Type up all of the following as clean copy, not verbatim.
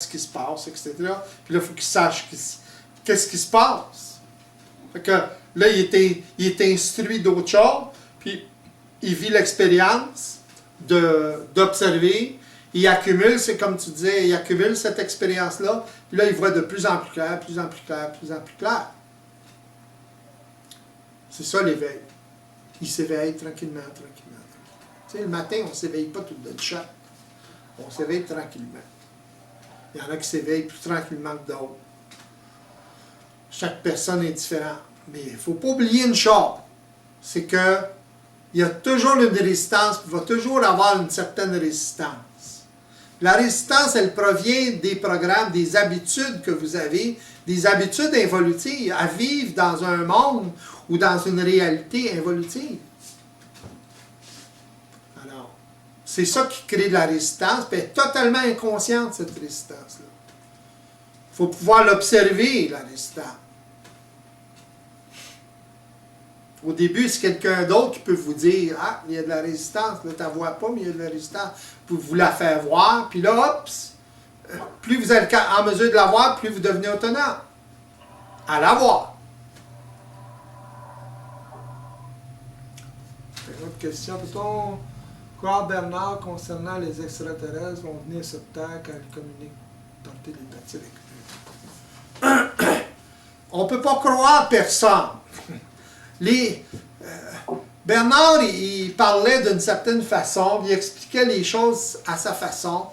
ce qui se passe, etc. Puis là, il faut qu'il sache qu'est-ce qui se passe. Fait que là, il est instruit d'autre chose, puis il vit l'expérience d'observer, il accumule, c'est comme tu disais, il accumule cette expérience-là, puis là, il voit de plus en plus clair, plus en plus clair, plus en plus clair. C'est ça l'éveil. Il s'éveille tranquillement, tranquillement. Tu sais, le matin, on ne s'éveille pas tout de chat. On s'éveille tranquillement. Il y en a qui s'éveillent plus tranquillement que d'autres. Chaque personne est différente. Mais il ne faut pas oublier une chose, c'est que il y a toujours une résistance, il va toujours avoir une certaine résistance. La résistance, elle provient des programmes, des habitudes que vous avez, des habitudes involutives à vivre dans un monde ou dans une réalité involutive. Alors, c'est ça qui crée de la résistance, puis elle est totalement inconsciente, cette résistance-là. Il faut pouvoir l'observer, la résistance. Au début, c'est quelqu'un d'autre qui peut vous dire « Ah, il y a de la résistance, là, tu ne la vois pas, mais il y a de la résistance. » Vous la faire voir, puis là, hop, plus vous êtes en mesure de la voir, plus vous devenez autonome. À la voir. Une autre question. Peut-on croire Bernard concernant les extraterrestres vont venir sur Terre quand ils communiquent par télépathie avec eux? On ne peut pas croire personne. Bernard, il parlait d'une certaine façon, il expliquait les choses à sa façon.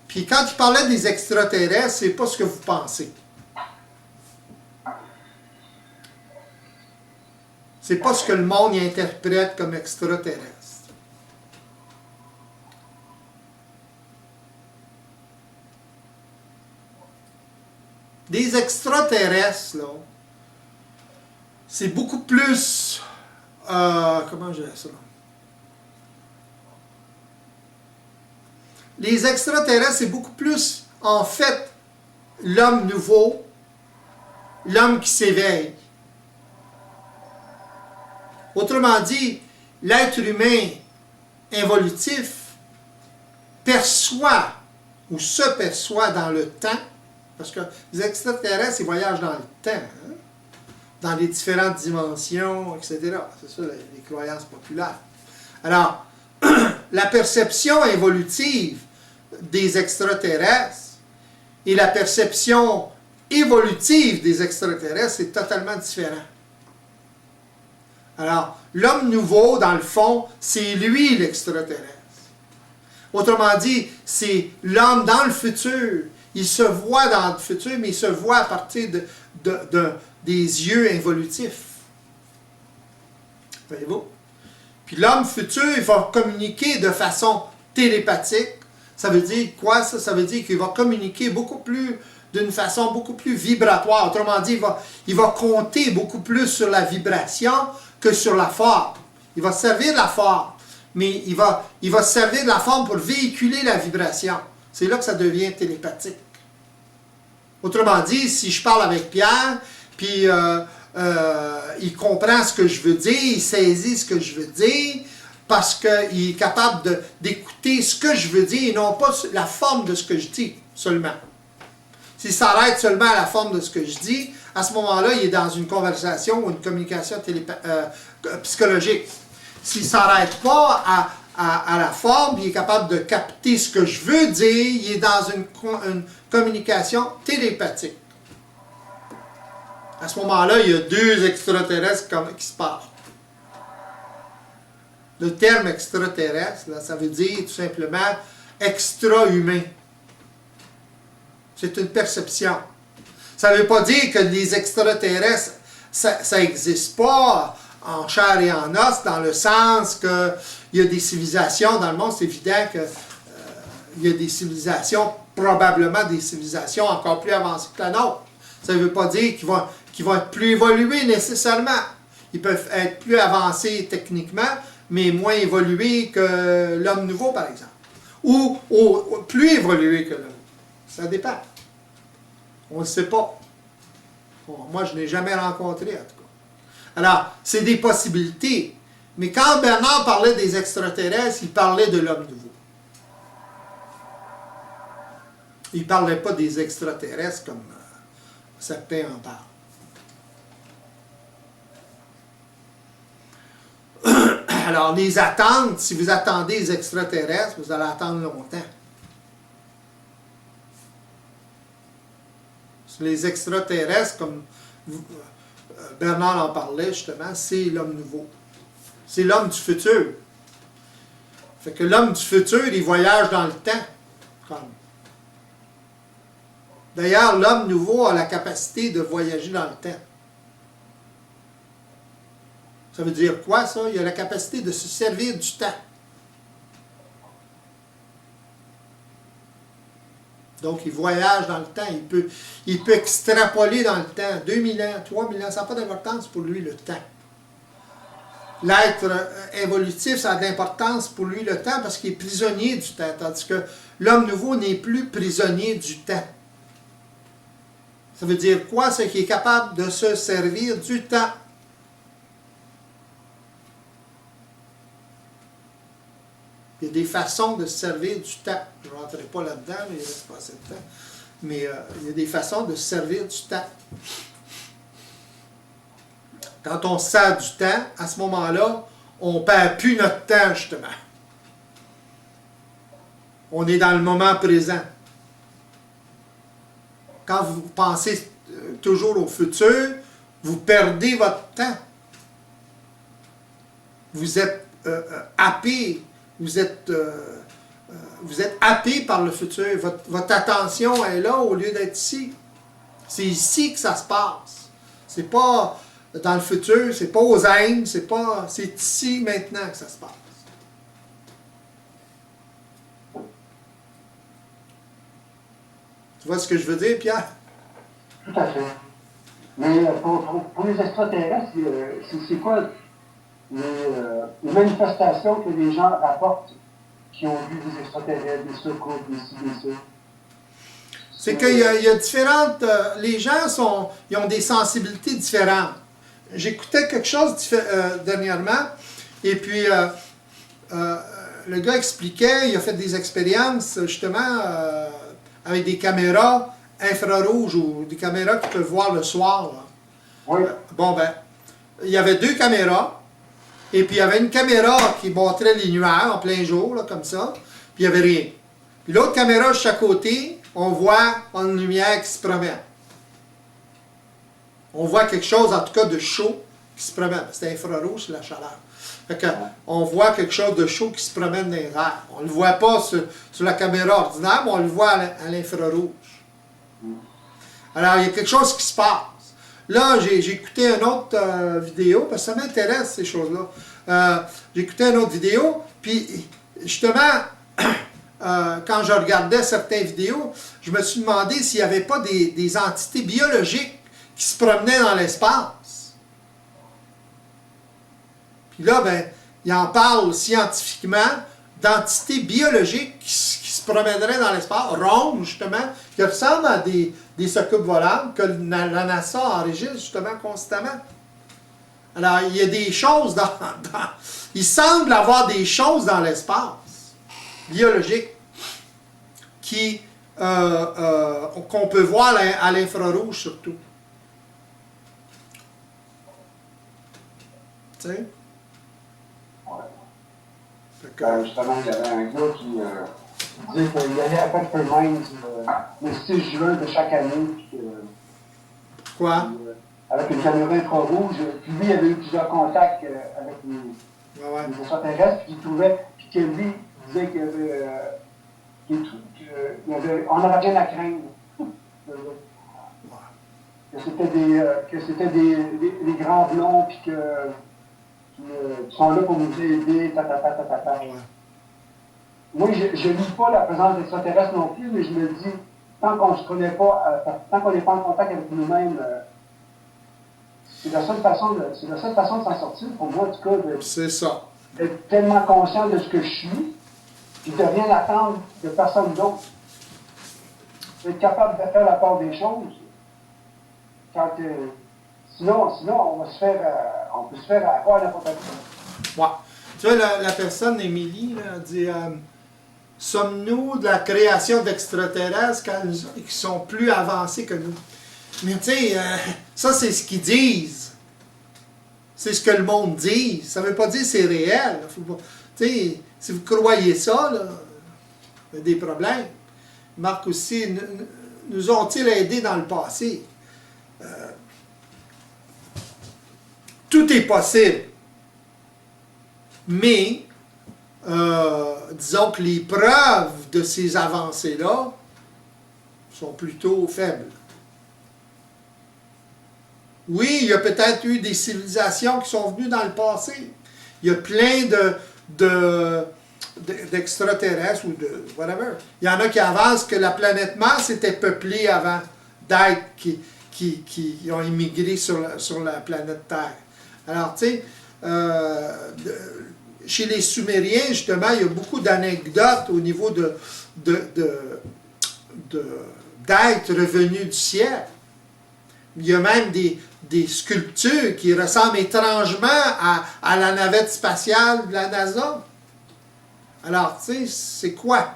Puis quand il parlait des extraterrestres, c'est pas ce que vous pensez. C'est pas ce que le monde y interprète comme extraterrestre. Des extraterrestres, là, c'est beaucoup plus... comment je dirais ça? Les extraterrestres, c'est beaucoup plus, en fait, l'homme nouveau, l'homme qui s'éveille. Autrement dit, l'être humain involutif perçoit ou se perçoit dans le temps, parce que les extraterrestres, ils voyagent dans le temps, hein? Dans les différentes dimensions, etc. C'est ça les croyances populaires. Alors, la perception évolutive des extraterrestres et la perception évolutive des extraterrestres, c'est totalement différent. Alors, l'homme nouveau, dans le fond, c'est lui l'extraterrestre. Autrement dit, c'est l'homme dans le futur. Il se voit dans le futur, mais il se voit à partir des yeux involutifs. Voyez-vous? Puis l'homme futur, il va communiquer de façon télépathique. Ça veut dire quoi, ça? Ça veut dire qu'il va communiquer d'une façon beaucoup plus vibratoire. Autrement dit, il va compter beaucoup plus sur la vibration que sur la forme. Il va servir de la forme, mais il va se servir de la forme pour véhiculer la vibration. C'est là que ça devient télépathique. Autrement dit, si je parle avec Pierre, puis il comprend ce que je veux dire, il saisit ce que je veux dire, parce qu'il est capable d'écouter ce que je veux dire, et non pas la forme de ce que je dis seulement. S'il s'arrête seulement à la forme de ce que je dis, à ce moment-là, il est dans une conversation ou une communication psychologique. S'il ne s'arrête pas à la forme, il est capable de capter ce que je veux dire, il est dans une communication télépathique. À ce moment-là, il y a deux extraterrestres qui se parlent. Le terme extraterrestre, là, ça veut dire tout simplement extra-humain. C'est une perception. Ça ne veut pas dire que les extraterrestres, ça n'existe pas en chair et en os, dans le sens qu'il y a des civilisations dans le monde, c'est évident qu'il y a des civilisations, probablement des civilisations encore plus avancées que la nôtre. Ça ne veut pas dire qu'ils vont être plus évolués nécessairement. Ils peuvent être plus avancés techniquement, mais moins évolués que l'homme nouveau, par exemple. Ou plus évolués que l'homme. Ça dépend. On ne le sait pas. Bon, moi, je ne l'ai jamais rencontré, en tout cas. Alors, c'est des possibilités. Mais quand Bernard parlait des extraterrestres, il parlait de l'homme nouveau. Il ne parlait pas des extraterrestres comme certains en parlent. Alors, les attentes, si vous attendez les extraterrestres, vous allez attendre longtemps. Les extraterrestres, comme Bernard en parlait justement, c'est l'homme nouveau. C'est l'homme du futur. Fait que l'homme du futur, il voyage dans le temps. D'ailleurs, l'homme nouveau a la capacité de voyager dans le temps. Ça veut dire quoi, ça? Il a la capacité de se servir du temps. Donc, il voyage dans le temps. Il peut extrapoler dans le temps. 2000 ans, 3000 ans, ça n'a pas d'importance pour lui, le temps. L'être évolutif, ça a de l'importance pour lui, le temps, parce qu'il est prisonnier du temps. Tandis que l'homme nouveau n'est plus prisonnier du temps. Ça veut dire quoi? C'est qu'il est capable de se servir du temps. Il y a des façons de se servir du temps. Je ne rentrerai pas là-dedans, mais il reste pas assez de temps. Mais il y a des façons de se servir du temps. Quand on se sert du temps, à ce moment-là, on ne perd plus notre temps, justement. On est dans le moment présent. Quand vous pensez toujours au futur, vous perdez votre temps. Vous êtes happé. Vous êtes happé par le futur. Votre attention est là au lieu d'être ici. C'est ici que ça se passe. C'est pas dans le futur, c'est pas aux Indes, c'est ici maintenant que ça se passe. Tu vois ce que je veux dire, Pierre? Tout à fait. Mais pour les extraterrestres, c'est quoi les manifestations que les gens rapportent qui ont vu des extraterrestres, des secours, des ci, des ça? C'est qu'il y a différentes... les gens ils ont des sensibilités différentes. J'écoutais quelque chose dernièrement, et puis le gars expliquait, il a fait des expériences, justement, avec des caméras infrarouges ou des caméras qui peuvent voir le soir. Là. Oui. Bon, ben, il y avait deux caméras, et puis il y avait une caméra qui montrait les nuages en plein jour, là, comme ça, puis il n'y avait rien. Puis l'autre caméra, juste à côté, on voit une lumière qui se promène. On voit quelque chose, en tout cas, de chaud qui se promène. C'est infrarouge, c'est la chaleur. Fait que, on voit quelque chose de chaud qui se promène dans les airs. On ne le voit pas sur la caméra ordinaire, mais on le voit à l'infrarouge. Alors, il y a quelque chose qui se passe. Là, j'ai écouté une autre vidéo, parce que ça m'intéresse, ces choses-là. J'ai écouté une autre vidéo, puis justement, quand je regardais certaines vidéos, je me suis demandé s'il n'y avait pas des entités biologiques qui se promenaient dans l'espace. Puis là, ben, il en parle scientifiquement d'entités biologiques qui se promèneraient dans l'espace, rondes justement, qui ressemblent à des soucoupes volantes que la NASA enregistre justement constamment. Alors, il y a des choses il semble avoir des choses dans l'espace biologique qu'on peut voir à l'infrarouge surtout. Tu sais? Ouais. Justement, il y avait un gars qui disait qu'il allait à Peppermint le 6 juin de chaque année. Puis quoi? Avec une caméra infrarouge. Puis lui, il avait eu plusieurs contacts avec les extraterrestres. Puis il trouvait, puis que lui disait qu'il y avait, on n'avait rien à craindre. Que c'était des grands blonds, puis qui sont là pour nous aider, tatata. Ouais. Moi, je ne lis pas la présence d'extraterrestres non plus, mais je me dis, tant qu'on ne se connaît pas, tant qu'on n'est pas en contact avec nous-mêmes, c'est la seule façon de s'en sortir, pour moi, en tout cas, d'être tellement conscient de ce que je suis, puis de rien attendre de personne d'autre. D'être capable de faire la part des choses. Quand, sinon, on peut se faire avoir n'importe quoi. Ouais. Tu vois, la personne, Émilie, là, dit sommes-nous de la création d'extraterrestres qui sont plus avancés que nous? Mais tu sais, ça c'est ce qu'ils disent. C'est ce que le monde dit. Ça ne veut pas dire que c'est réel. Tu sais, si vous croyez ça, là, il y a des problèmes. Marc aussi, nous ont-ils aidés dans le passé? Tout est possible. Mais, disons que les preuves de ces avancées-là sont plutôt faibles. Oui, il y a peut-être eu des civilisations qui sont venues dans le passé. Il y a plein d'extraterrestres ou de whatever. Il y en a qui avancent que la planète Mars était peuplée avant d'êtres qui ont immigré sur la planète Terre. Alors, tu sais, chez les Sumériens, justement, il y a beaucoup d'anecdotes au niveau d'êtres revenus du ciel. Il y a même des sculptures qui ressemblent étrangement à la navette spatiale de la NASA. Alors, tu sais, c'est quoi?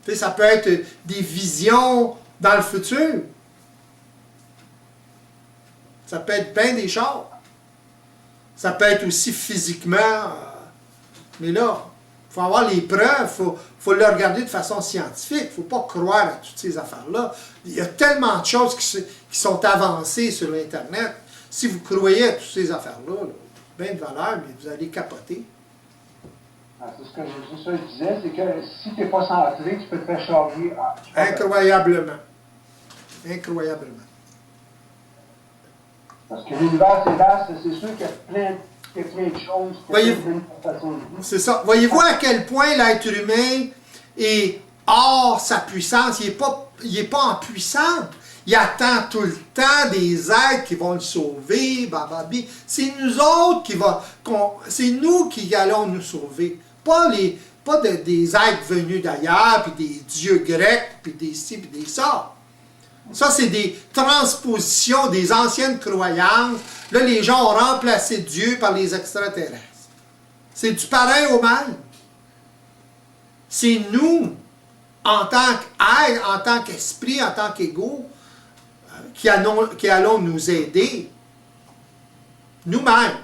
Tu sais, ça peut être des visions dans le futur. Ça peut être plein des choses. Ça peut être aussi physiquement. Mais là, il faut avoir les preuves, il faut le regarder de façon scientifique. Il ne faut pas croire à toutes ces affaires-là. Il y a tellement de choses qui sont avancées sur Internet. Si vous croyez à toutes ces affaires-là, bien de valeur, mais vous allez capoter. C'est ce que je disais, c'est que si tu n'es pas centré, tu peux te faire charger. Incroyablement. Incroyablement. Parce que l'univers est vaste, c'est sûr qu'il y a plein de choses. C'est ça. Voyez-vous à quel point l'être humain est hors sa puissance? Il n'est pas en puissance. Il attend tout le temps des êtres qui vont le sauver. Bababi. C'est nous autres c'est nous qui allons nous sauver. Pas des êtres venus d'ailleurs, puis des dieux grecs, puis des ci, puis des ça. Ça, c'est des transpositions des anciennes croyances. Là, les gens ont remplacé Dieu par les extraterrestres. C'est du pareil au même. C'est nous, en tant qu'être, en tant qu'esprit, en tant qu'ego, qui allons nous aider. Nous-mêmes.